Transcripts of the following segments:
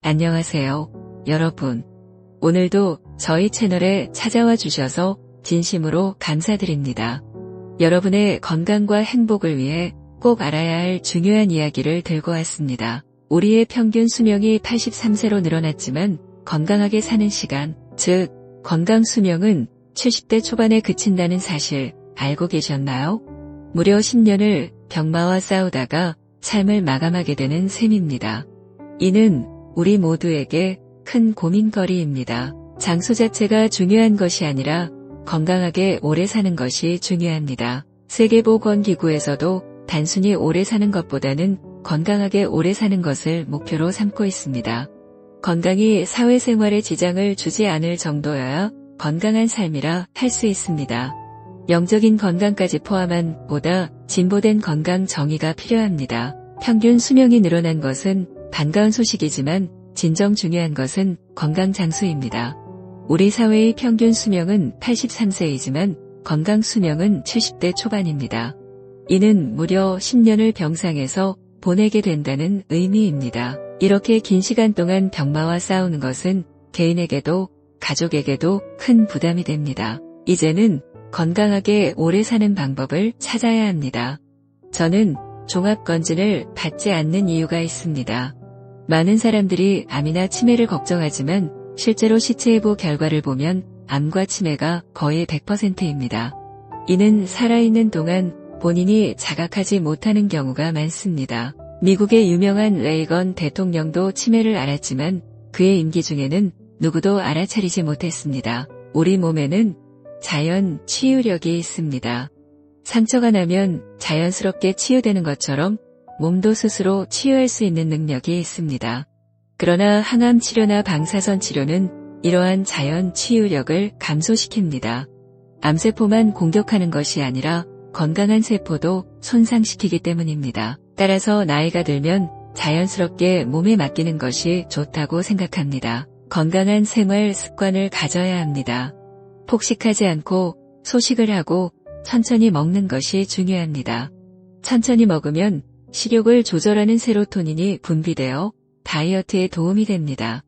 안녕하세요, 여러분. 오늘도 저희 채널에 찾아와 주셔서 진심으로 감사드립니다. 여러분의 건강과 행복을 위해 꼭 알아야 할 중요한 이야기를 들고 왔습니다. 우리의 평균 수명이 83세로 늘어났지만 건강하게 사는 시간, 즉 건강 수명은 70대 초반에 그친다는 사실 알고 계셨나요? 무려 10년을 병마와 싸우다가 삶을 마감하게 되는 셈입니다. 이는 우리 모두에게 큰 고민거리입니다. 장소 자체가 중요한 것이 아니라 건강하게 오래 사는 것이 중요합니다. 세계보건기구에서도 단순히 오래 사는 것보다는 건강하게 오래 사는 것을 목표로 삼고 있습니다. 건강이 사회생활에 지장을 주지 않을 정도여야 건강한 삶이라 할 수 있습니다. 영적인 건강까지 포함한 보다 진보된 건강 정의가 필요합니다. 평균 수명이 늘어난 것은 반가운 소식이지만 진정 중요한 것은 건강 장수입니다. 우리 사회의 평균 수명은 83세이지만 건강 수명은 70대 초반입니다. 이는 무려 10년을 병상에서 보내게 된다는 의미입니다. 이렇게 긴 시간 동안 병마와 싸우는 것은 개인에게도 가족에게도 큰 부담이 됩니다. 이제는 건강하게 오래 사는 방법을 찾아야 합니다. 저는 종합검진을 받지 않는 이유가 있습니다. 많은 사람들이 암이나 치매를 걱정하지만 실제로 시체해부 결과를 보면 암과 치매가 거의 100%입니다. 이는 살아있는 동안 본인이 자각하지 못하는 경우가 많습니다. 미국의 유명한 레이건 대통령도 치매를 앓았지만 그의 임기 중에는 누구도 알아차리지 못했습니다. 우리 몸에는 자연 치유력이 있습니다. 상처가 나면 자연스럽게 치유되는 것처럼 몸도 스스로 치유할 수 있는 능력이 있습니다. 그러나 항암 치료나 방사선 치료는 이러한 자연 치유력을 감소시킵니다. 암세포만 공격하는 것이 아니라 건강한 세포도 손상시키기 때문입니다. 따라서 나이가 들면 자연스럽게 몸에 맡기는 것이 좋다고 생각합니다. 건강한 생활 습관을 가져야 합니다. 폭식하지 않고 소식을 하고 천천히 먹는 것이 중요합니다. 천천히 먹으면 식욕을 조절하는 세로토닌이 분비되어 다이어트에 도움이 됩니다.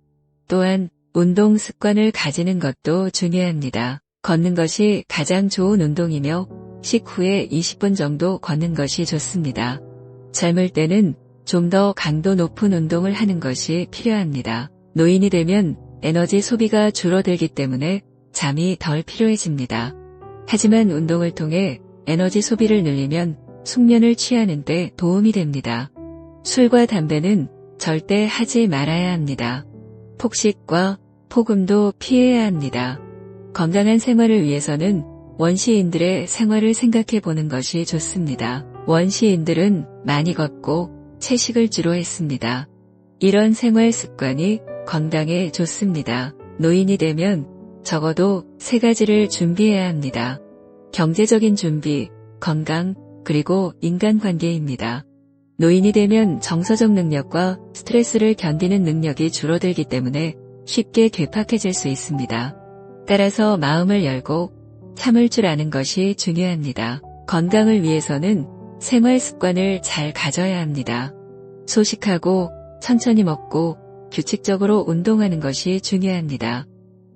또한 운동 습관을 가지는 것도 중요합니다. 걷는 것이 가장 좋은 운동이며 식후에 20분 정도 걷는 것이 좋습니다. 젊을 때는 좀 더 강도 높은 운동을 하는 것이 필요합니다. 노인이 되면 에너지 소비가 줄어들기 때문에 잠이 덜 필요해집니다. 하지만 운동을 통해 에너지 소비를 늘리면 숙면을 취하는 데 도움이 됩니다. 술과 담배는 절대 하지 말아야 합니다. 폭식과 폭음도 피해야 합니다. 건강한 생활을 위해서는 원시인들의 생활을 생각해 보는 것이 좋습니다. 원시인들은 많이 걷고 채식을 주로 했습니다. 이런 생활 습관이 건강에 좋습니다. 노인이 되면 적어도 3가지를 준비해야 합니다. 경제적인 준비, 건강, 그리고 인간관계입니다. 노인이 되면 정서적 능력과 스트레스를 견디는 능력이 줄어들기 때문에 쉽게 괴팍해질 수 있습니다. 따라서 마음을 열고 참을 줄 아는 것이 중요합니다. 건강을 위해서는 생활 습관을 잘 가져야 합니다. 소식하고 천천히 먹고 규칙적으로 운동하는 것이 중요합니다.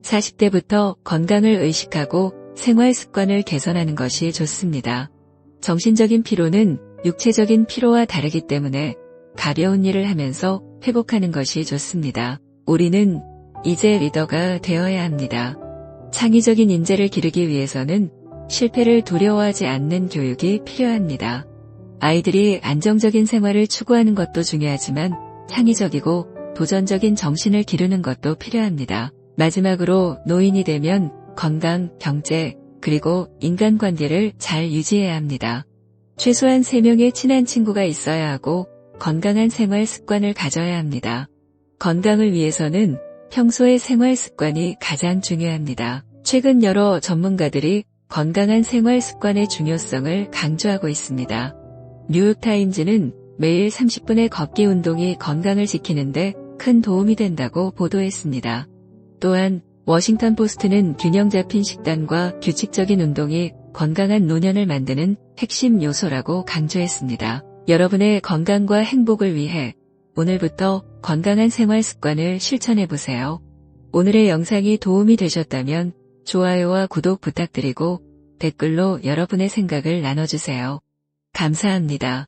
40대부터 건강을 의식하고 생활 습관을 개선하는 것이 좋습니다. 정신적인 피로는 육체적인 피로와 다르기 때문에 가벼운 일을 하면서 회복하는 것이 좋습니다. 우리는 이제 리더가 되어야 합니다. 창의적인 인재를 기르기 위해서는 실패를 두려워하지 않는 교육이 필요합니다. 아이들이 안정적인 생활을 추구하는 것도 중요하지만 창의적이고 도전적인 정신을 기르는 것도 필요합니다. 마지막으로 노인이 되면 건강, 경제, 그리고 인간관계를 잘 유지해야 합니다. 최소한 3명의 친한 친구가 있어야 하고 건강한 생활 습관을 가져야 합니다. 건강을 위해서는 평소의 생활 습관이 가장 중요합니다. 최근 여러 전문가들이 건강한 생활 습관의 중요성을 강조하고 있습니다. 뉴욕타임즈는 매일 30분의 걷기 운동이 건강을 지키는데 큰 도움이 된다고 보도했습니다. 또한 워싱턴 포스트는 균형 잡힌 식단과 규칙적인 운동이 건강한 노년을 만드는 핵심 요소라고 강조했습니다. 여러분의 건강과 행복을 위해 오늘부터 건강한 생활 습관을 실천해 보세요. 오늘의 영상이 도움이 되셨다면 좋아요와 구독 부탁드리고 댓글로 여러분의 생각을 나눠주세요. 감사합니다.